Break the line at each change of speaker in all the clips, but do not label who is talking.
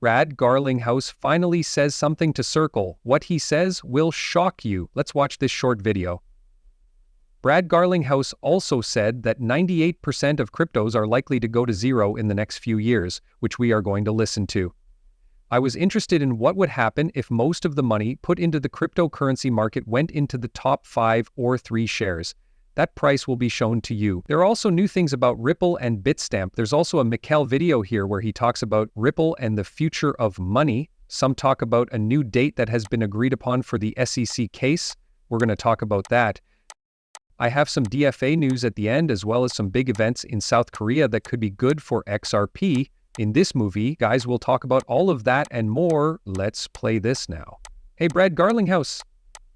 Brad Garlinghouse finally says something to Circle. What he says will shock you. Let's watch this short video. Brad Garlinghouse also said that 98% of cryptos are likely to go to zero in the next few years, which we are going to listen to. I was interested in what would happen if most of the money put into the cryptocurrency market went into the top 5 or 3 shares. That price will be shown to you. There are also new things about Ripple and Bitstamp. There's also a Mikkel video here where he talks about Ripple and the future of money. Some talk about a new date that has been agreed upon for the SEC case. We're going to talk about that. I have some DFA news at the end, as well as some big events in South Korea that could be good for XRP. In this movie, guys, we'll talk about all of that and more. Let's play this now. Hey, Brad Garlinghouse.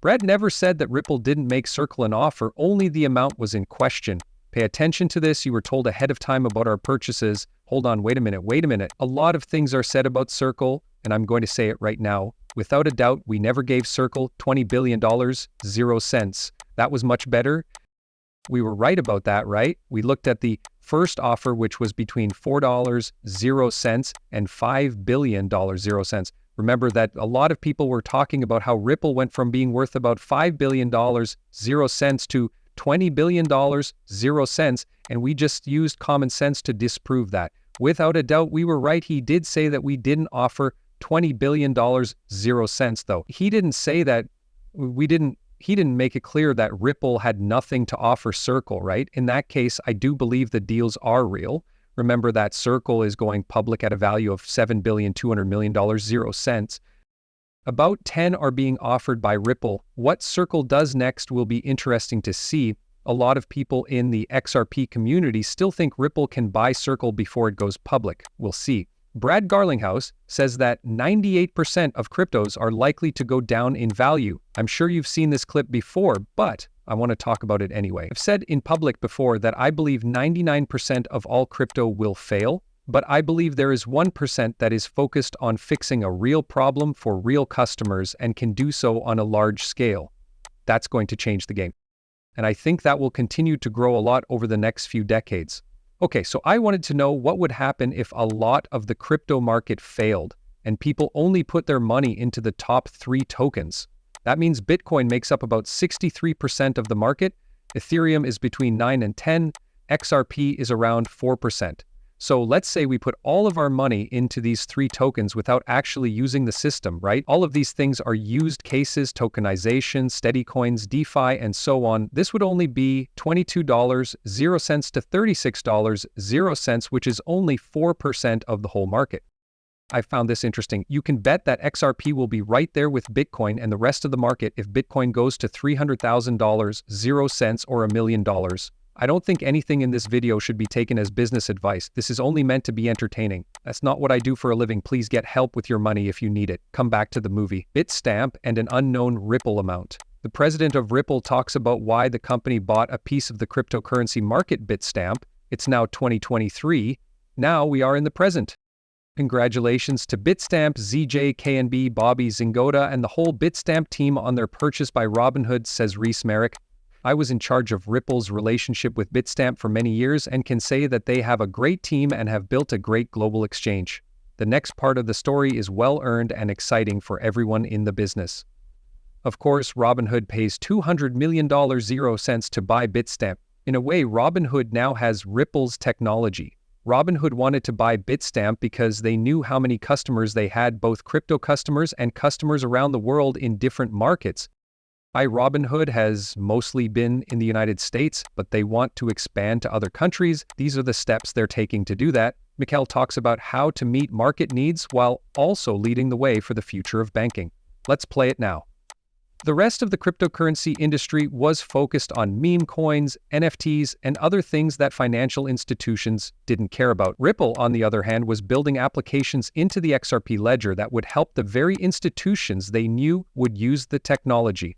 Brad never said that Ripple didn't make Circle an offer, only the amount was in question. Pay attention to this, you were told ahead of time about our purchases. Hold on, wait a minute. A lot of things are said about Circle, and I'm going to say it right now. Without a doubt, we never gave Circle $20 billion, 0 cents. That was much better. We were right about that, right? We looked at the first offer, which was between $4, 0 cents and $5 billion, 0 cents. Remember that a lot of people were talking about how Ripple went from being worth about $5 billion, 0 cents to $20 billion, 0 cents, and we just used common sense to disprove that. Without a doubt, we were right. He did say that we didn't offer $20 billion, 0 cents, though. He didn't say that he didn't make it clear that Ripple had nothing to offer Circle, right? In that case, I do believe the deals are real. Remember that Circle is going public at a value of $7.2 billion, 0 cents. About 10 are being offered by Ripple. What Circle does next will be interesting to see. A lot of people in the XRP community still think Ripple can buy Circle before it goes public. We'll see. Brad Garlinghouse says that 98% of cryptos are likely to go down in value. I'm sure you've seen this clip before, but I want to talk about it anyway. I've said in public before that I believe 99% of all crypto will fail, but I believe there is 1% that is focused on fixing a real problem for real customers and can do so on a large scale. That's going to change the game. And I think that will continue to grow a lot over the next few decades. Okay, so I wanted to know what would happen if a lot of the crypto market failed and people only put their money into the top 3 tokens. That means Bitcoin makes up about 63% of the market, Ethereum is between 9 and 10, XRP is around 4%. So let's say we put all of our money into these 3 tokens without actually using the system, right? All of these things are used cases, tokenization, steady coins, DeFi, and so on. This would only be $22, 0 cents to $36, 0 cents, which is only 4% of the whole market. I found this interesting. You can bet that XRP will be right there with Bitcoin and the rest of the market if Bitcoin goes to $300,000, 0 cents, or $1 million. I don't think anything in this video should be taken as business advice. This is only meant to be entertaining. That's not what I do for a living. Please get help with your money if you need it. Come back to the movie. Bitstamp and an unknown Ripple amount. The president of Ripple talks about why the company bought a piece of the cryptocurrency market Bitstamp. It's now 2023. Now we are in the present. Congratulations to Bitstamp, ZJ, KNB, Bobby, Zingoda, and the whole Bitstamp team on their purchase by Robinhood, says Reese Merrick. I was in charge of Ripple's relationship with Bitstamp for many years and can say that they have a great team and have built a great global exchange. The next part of the story is well-earned and exciting for everyone in the business. Of course, Robinhood pays $200 million, 0 cents to buy Bitstamp. In a way, Robinhood now has Ripple's technology. Robinhood wanted to buy Bitstamp because they knew how many customers they had, both crypto customers and customers around the world in different markets. Robinhood has mostly been in the United States, but they want to expand to other countries. These are the steps they're taking to do that. Mikkel talks about how to meet market needs while also leading the way for the future of banking. Let's play it now. The rest of the cryptocurrency industry was focused on meme coins, NFTs, and other things that financial institutions didn't care about. Ripple, on the other hand, was building applications into the XRP ledger that would help the very institutions they knew would use the technology.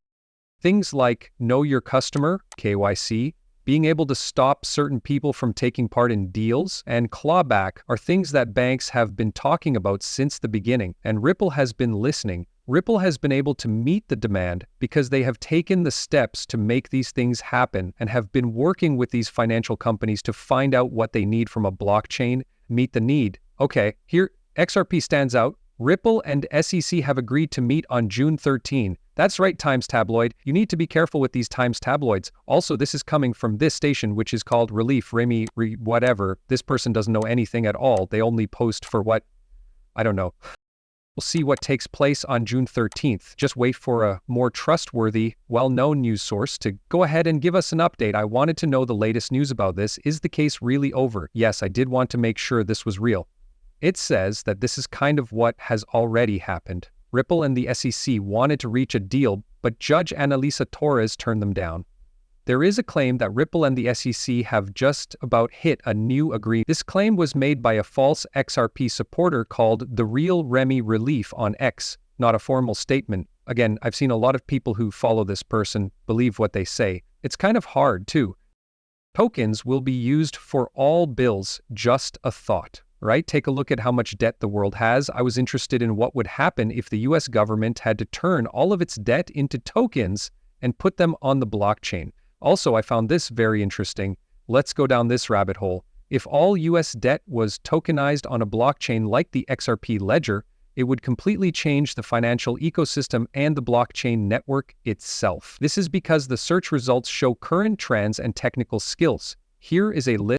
Things like Know Your Customer, KYC, being able to stop certain people from taking part in deals, and clawback are things that banks have been talking about since the beginning, and Ripple has been listening. Ripple has been able to meet the demand because they have taken the steps to make these things happen and have been working with these financial companies to find out what they need from a blockchain, meet the need. Okay, here, XRP stands out. Ripple and SEC have agreed to meet on June 13. That's right, Times Tabloid. You need to be careful with these Times tabloids. Also, this is coming from this station, which is called Relief, whatever. This person doesn't know anything at all. They only post for what? I don't know. We'll see what takes place on June 13th. Just wait for a more trustworthy, well-known news source to go ahead and give us an update. I wanted to know the latest news about this. Is the case really over? Yes, I did want to make sure this was real. It says that this is kind of what has already happened. Ripple and the SEC wanted to reach a deal, but Judge Analisa Torres turned them down. There is a claim that Ripple and the SEC have just about hit a new agreement. This claim was made by a false XRP supporter called The Real Remy Relief on X, not a formal statement. Again, I've seen a lot of people who follow this person believe what they say. It's kind of hard, too. Tokens will be used for all bills, just a thought, right? Take a look at how much debt the world has. I was interested in what would happen if the US government had to turn all of its debt into tokens and put them on the blockchain. Also, I found this very interesting. Let's go down this rabbit hole. If all US debt was tokenized on a blockchain like the XRP ledger, it would completely change the financial ecosystem and the blockchain network itself. This is because the search results show current trends and technical skills. Here is a list